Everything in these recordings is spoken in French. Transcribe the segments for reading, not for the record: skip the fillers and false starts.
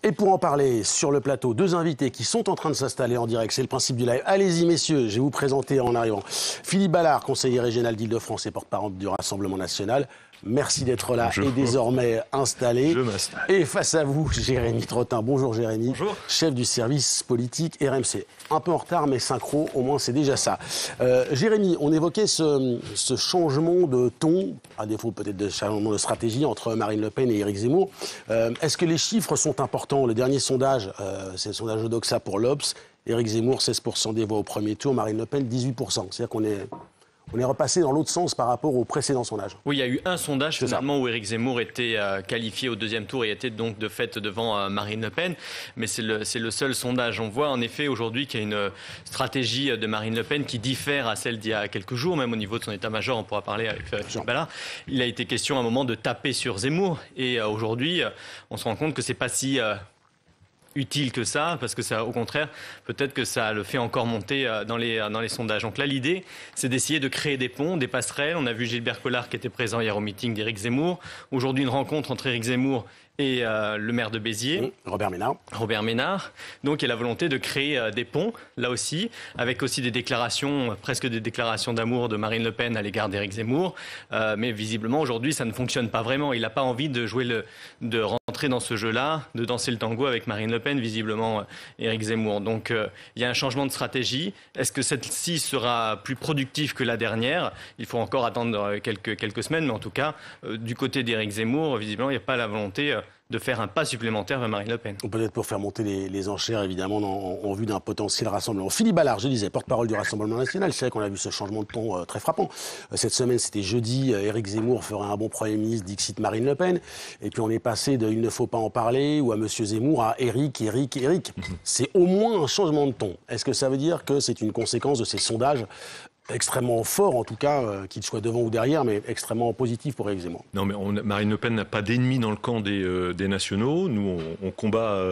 Et pour en parler sur le plateau, deux invités qui sont en train de s'installer en direct. C'est le principe du live. Allez-y, messieurs, je vais vous présenter en arrivant. Philippe Ballard, conseiller régional d'Île-de-France et porte-parole du Rassemblement national. Merci d'être là et désormais installé. Je m'installe. Et face à vous, Jérémy Trottin. Bonjour Jérémy. Bonjour. Chef du service politique RMC. Un peu en retard, mais synchro, au moins c'est déjà ça. Jérémy, on évoquait ce changement de ton, à défaut peut-être de changement de stratégie, entre Marine Le Pen et Éric Zemmour. Est-ce que les chiffres sont importants? Le dernier sondage, c'est le sondage de Doxa pour l'Obs. Éric Zemmour, 16% des voix au premier tour. Marine Le Pen, 18%. C'est-à-dire qu'on est repassé dans l'autre sens par rapport au précédent sondage. Oui, il y a eu un sondage finalement où Éric Zemmour était qualifié au deuxième tour et était donc de fait devant Marine Le Pen. Mais c'est le seul sondage. On voit en effet aujourd'hui qu'il y a une stratégie de Marine Le Pen qui diffère à celle d'il y a quelques jours, même au niveau de son état-major. On pourra parler avec Philippe Ballard. Il a été question à un moment de taper sur Zemmour. Et aujourd'hui, on se rend compte que c'est pas si utile que ça, parce que ça, au contraire, peut-être que ça le fait encore monter dans les sondages. Donc là, l'idée, c'est d'essayer de créer des ponts, des passerelles. On a vu Gilbert Collard qui était présent hier au meeting d'Éric Zemmour. Aujourd'hui, une rencontre entre Éric Zemmour et le maire de Béziers. Robert Ménard. Donc il y a la volonté de créer des ponts, là aussi, avec aussi des déclarations, presque des déclarations d'amour de Marine Le Pen à l'égard d'Éric Zemmour. Mais visiblement, aujourd'hui, ça ne fonctionne pas vraiment. Il n'a pas envie de de rentrer dans ce jeu-là, de danser le tango avec Marine Le Pen, visiblement, Éric Zemmour. Donc il y a un changement de stratégie. Est-ce que celle-ci sera plus productive que la dernière? Il faut encore attendre quelques semaines, mais en tout cas, du côté d'Éric Zemmour, visiblement, il n'y a pas la volonté de faire un pas supplémentaire vers Marine Le Pen. Peut-être pour faire monter les enchères, évidemment, en vue d'un potentiel rassemblement. Philippe Ballard, je disais, porte-parole du Rassemblement national. C'est vrai qu'on a vu ce changement de ton très frappant. Cette semaine, c'était jeudi, Éric Zemmour ferait un bon Premier ministre, dixit Marine Le Pen. Et puis on est passé de « il ne faut pas en parler » ou à M. Zemmour à « Éric ». C'est au moins un changement de ton. Est-ce que ça veut dire que c'est une conséquence de ces sondages extrêmement fort, en tout cas, qu'il soit devant ou derrière, mais extrêmement positif pour Éric Zemmour? Non, mais Marine Le Pen n'a pas d'ennemis dans le camp des nationaux. Nous, on combat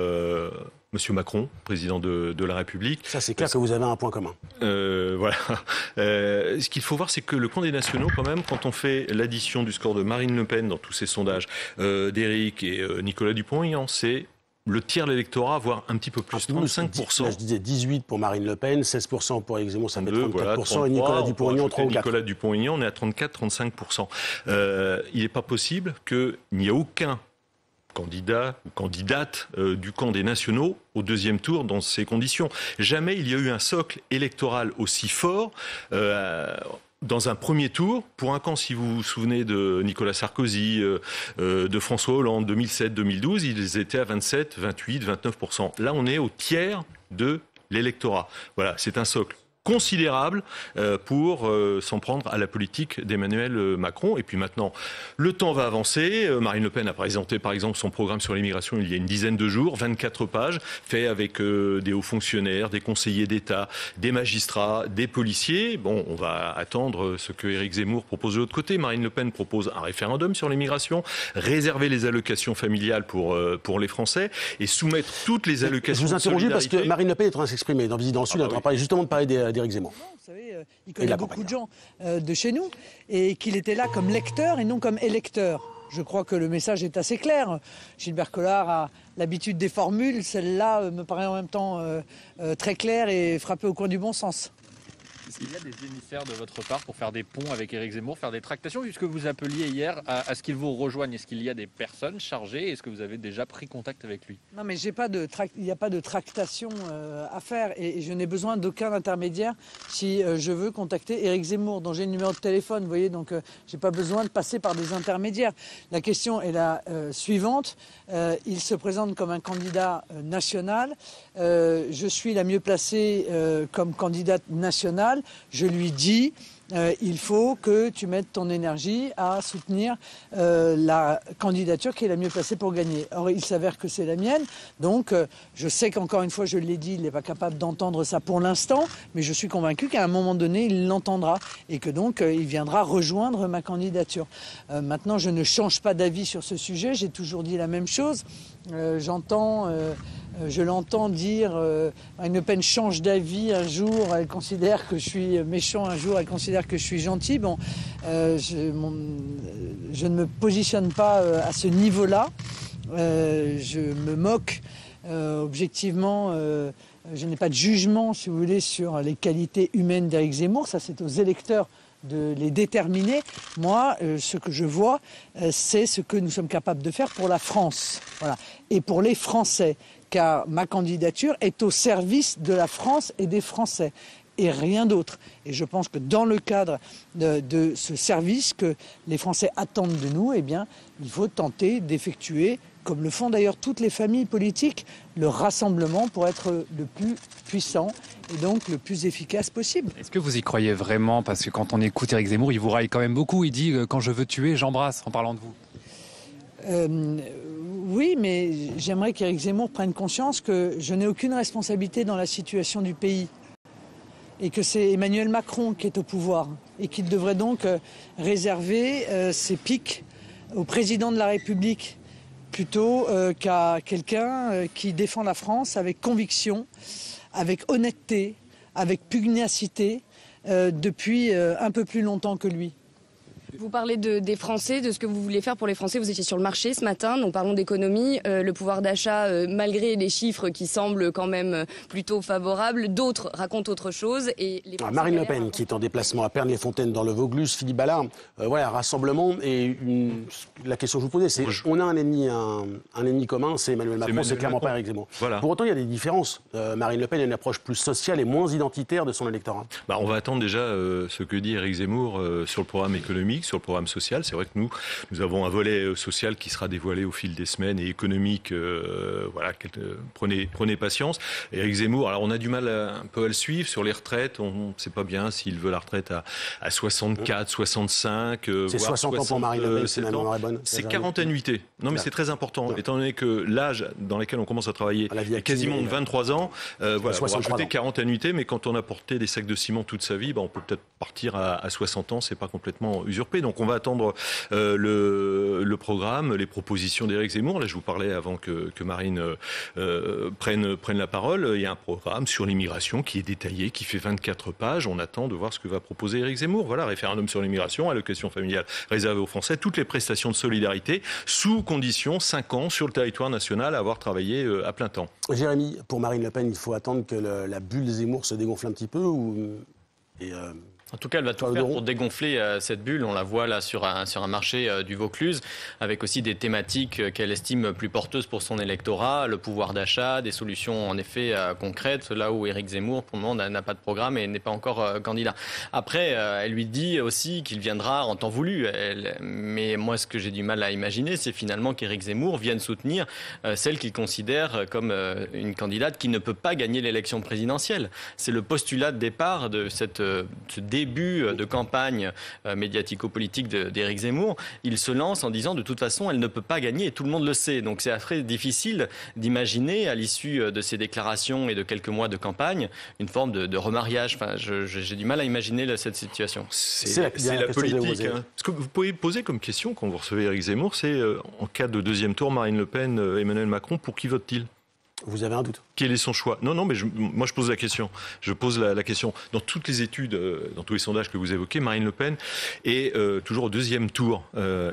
M. Macron, président de la République. Ça, c'est clair que vous avez un point commun. Voilà. Ce qu'il faut voir, c'est que le camp des nationaux, quand même, quand on fait l'addition du score de Marine Le Pen dans tous ces sondages, d'Éric et Nicolas Dupont-Aignan, c'est le tiers de l'électorat, voire un petit peu plus, 35%. Là, je disais 18 pour Marine Le Pen, 16% pour Éric Zemmour, ça fait 34%, voilà, 33, et Nicolas Dupont-Aignan, 34%. Nicolas Dupont-Aignan, on est à 34-35%. Il n'est pas possible qu'il n'y ait aucun candidat ou candidate du camp des nationaux au deuxième tour dans ces conditions. Jamais il y a eu un socle électoral aussi fort dans un premier tour, pour un camp, si vous vous souvenez de Nicolas Sarkozy, de François Hollande, 2007-2012, ils étaient à 27, 28, 29%. Là, on est au tiers de l'électorat. Voilà, c'est un socle considérable pour s'en prendre à la politique d'Emmanuel Macron. Et puis maintenant, le temps va avancer. Marine Le Pen a présenté, par exemple, son programme sur l'immigration il y a une dizaine de jours, 24 pages, fait avec des hauts fonctionnaires, des conseillers d'État, des magistrats, des policiers. Bon, on va attendre ce que Éric Zemmour propose de l'autre côté. Marine Le Pen propose un référendum sur l'immigration, réserver les allocations familiales pour les Français et soumettre toutes les allocations de solidarité. Je vous interroge parce que Marine Le Pen est en train de s'exprimer dans Visite dans le Sud, en train de parler justement d'Éric Zemmour. Non, vous savez, il connaît beaucoup de gens de chez nous et qu'il était là comme lecteur et non comme électeur. Je crois que le message est assez clair. Gilbert Collard a l'habitude des formules. Celle-là me paraît en même temps très claire et frappée au coin du bon sens. Est-ce qu'il y a des émissaires de votre part pour faire des ponts avec Éric Zemmour, faire des tractations, puisque vous appeliez hier à ce qu'il vous rejoigne? Est-ce qu'il y a des personnes chargées? Est-ce que vous avez déjà pris contact avec lui? Non, mais il n'y a pas de tractation à faire et je n'ai besoin d'aucun intermédiaire si je veux contacter Éric Zemmour, dont j'ai le numéro de téléphone. Vous voyez, donc je n'ai pas besoin de passer par des intermédiaires. La question est la suivante. Il se présente comme un candidat national. Je suis la mieux placée comme candidate nationale. Je lui dis, il faut que tu mettes ton énergie à soutenir la candidature qui est la mieux placée pour gagner. Or, il s'avère que c'est la mienne. Donc, je sais qu'encore une fois, je l'ai dit, il n'est pas capable d'entendre ça pour l'instant, mais je suis convaincu qu'à un moment donné, il l'entendra et que donc, il viendra rejoindre ma candidature. Maintenant, je ne change pas d'avis sur ce sujet. J'ai toujours dit la même chose. Je l'entends dire Marine Le Pen change d'avis un jour, elle considère que je suis méchant, un jour elle considère que je suis gentil. Bon, je ne me positionne pas à ce niveau-là. je me moque. Objectivement, je n'ai pas de jugement, si vous voulez, sur les qualités humaines d'Éric Zemmour. Ça, c'est aux électeurs de les déterminer. Moi, ce que je vois, c'est ce que nous sommes capables de faire pour la France. Voilà. Et pour les Français, car ma candidature est au service de la France et des Français. Et rien d'autre. Et je pense que dans le cadre de ce service que les Français attendent de nous, eh bien, il faut tenter d'effectuer, comme le font d'ailleurs toutes les familles politiques, le rassemblement pour être le plus puissant et donc le plus efficace possible. Est-ce que vous y croyez vraiment? Parce que quand on écoute Éric Zemmour, il vous raille quand même beaucoup. Il dit « quand je veux tuer, j'embrasse » en parlant de vous. Oui, mais j'aimerais qu'Éric Zemmour prenne conscience que je n'ai aucune responsabilité dans la situation du pays. Et que c'est Emmanuel Macron qui est au pouvoir et qu'il devrait donc réserver ses piques au président de la République plutôt qu'à quelqu'un qui défend la France avec conviction, avec honnêteté, avec pugnacité depuis un peu plus longtemps que lui. Vous parlez des Français, de ce que vous voulez faire pour les Français. Vous étiez sur le marché ce matin, donc parlons d'économie. Le pouvoir d'achat, malgré les chiffres qui semblent quand même plutôt favorables, d'autres racontent autre chose. Et les Marine Le Pen, qui est en déplacement à Pernes-les-Fontaines dans le Vaucluse, Philippe Ballard, voilà, rassemblement. Et la question que je vous posais, c'est on a un ennemi commun, c'est Emmanuel Macron, c'est clairement pas Éric Zemmour. Voilà. Pour autant, il y a des différences. Marine Le Pen a une approche plus sociale et moins identitaire de son électorat. On va attendre déjà ce que dit Éric Zemmour sur le programme économique, sur le programme social. C'est vrai que nous avons un volet social qui sera dévoilé au fil des semaines et économique. Voilà, prenez patience. Éric Zemmour, alors on a du mal un peu à le suivre sur les retraites. On ne sait pas bien s'il veut la retraite à 64, 65, c'est voire 60 ans pour Marine Le Pen, c'est 40 annuités. Non, mais c'est très important, étant donné que l'âge dans lequel on commence à travailler est quasiment de 23 ans. Voilà, vous rajoutez 40 annuités, mais quand on a porté des sacs de ciment toute sa vie, on peut peut-être partir à 60 ans, c'est pas complètement usurpé. Donc on va attendre le programme, les propositions d'Éric Zemmour. Là, je vous parlais avant que Marine prenne la parole. Il y a un programme sur l'immigration qui est détaillé, qui fait 24 pages. On attend de voir ce que va proposer Éric Zemmour. Voilà, référendum sur l'immigration, allocation familiale réservée aux Français, toutes les prestations de solidarité, sous condition 5 ans sur le territoire national à avoir travaillé à plein temps. Jérémy, pour Marine Le Pen, il faut attendre que la bulle Zemmour se dégonfle un petit peu En tout cas, elle va tout faire pour dégonfler cette bulle. On la voit là sur un marché du Vaucluse, avec aussi des thématiques qu'elle estime plus porteuses pour son électorat, le pouvoir d'achat, des solutions en effet concrètes, là où Éric Zemmour, pour le moment, n'a pas de programme et n'est pas encore candidat. Après, elle lui dit aussi qu'il viendra en temps voulu. Mais moi, ce que j'ai du mal à imaginer, c'est finalement qu'Éric Zemmour vienne soutenir celle qu'il considère comme une candidate qui ne peut pas gagner l'élection présidentielle. C'est le postulat de départ de ce début de campagne médiatico-politique d'Éric Zemmour. Il se lance en disant de toute façon elle ne peut pas gagner et tout le monde le sait. Donc c'est très difficile d'imaginer à l'issue de ces déclarations et de quelques mois de campagne une forme de remariage. Enfin, j'ai du mal à imaginer cette situation. C'est la politique. Ce que vous pouvez poser comme question quand vous recevez Éric Zemmour, c'est en cas de deuxième tour, Marine Le Pen, Emmanuel Macron, pour qui vote-t-il ? Vous avez un doute? Quel est son choix? Non, mais moi je pose la question. Je pose la question. Dans toutes les études, dans tous les sondages que vous évoquez, Marine Le Pen est toujours au deuxième tour.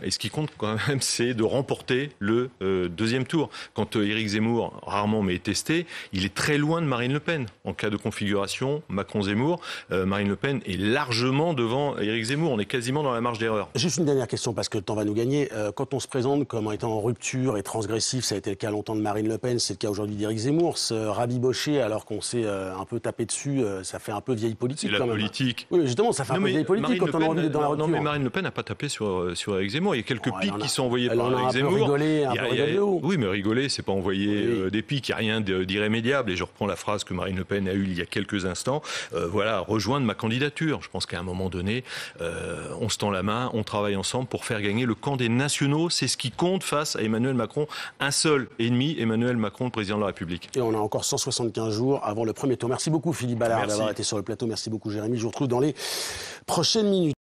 Et ce qui compte quand même, c'est de remporter le deuxième tour. Quand Éric Zemmour, rarement mais testé, il est très loin de Marine Le Pen. En cas de configuration Macron-Zemmour, Marine Le Pen est largement devant Éric Zemmour. On est quasiment dans la marge d'erreur. Juste une dernière question, parce que le temps va nous gagner. Quand on se présente comme étant en rupture et transgressif, ça a été le cas longtemps de Marine Le Pen, c'est le cas aujourd'hui d'Éric Zemmour, se rabibocher alors qu'on s'est un peu tapé dessus, ça fait un peu vieille politique. C'est la politique. Oui, justement, ça fait un peu vieille politique quand on a envie d'être dans la rupture. Non, mais Marine Le Pen n'a pas tapé sur Éric Zemmour. Il y a quelques pics qui sont envoyés par Éric Zemmour. Rigolé, oui, mais rigoler, c'est pas envoyer des pics. Il n'y a rien d'irrémédiable. Et je reprends la phrase que Marine Le Pen a eue il y a quelques instants. Voilà, rejoindre ma candidature. Je pense qu'à un moment donné, on se tend la main, on travaille ensemble pour faire gagner le camp des nationaux. C'est ce qui compte face à Emmanuel Macron. Un seul ennemi, Emmanuel Macron, le président de la République. Et on a encore 175 jours avant le premier tour. Merci beaucoup Philippe Ballard d'avoir été sur le plateau. Merci beaucoup Jérémy. Je vous retrouve dans les prochaines minutes.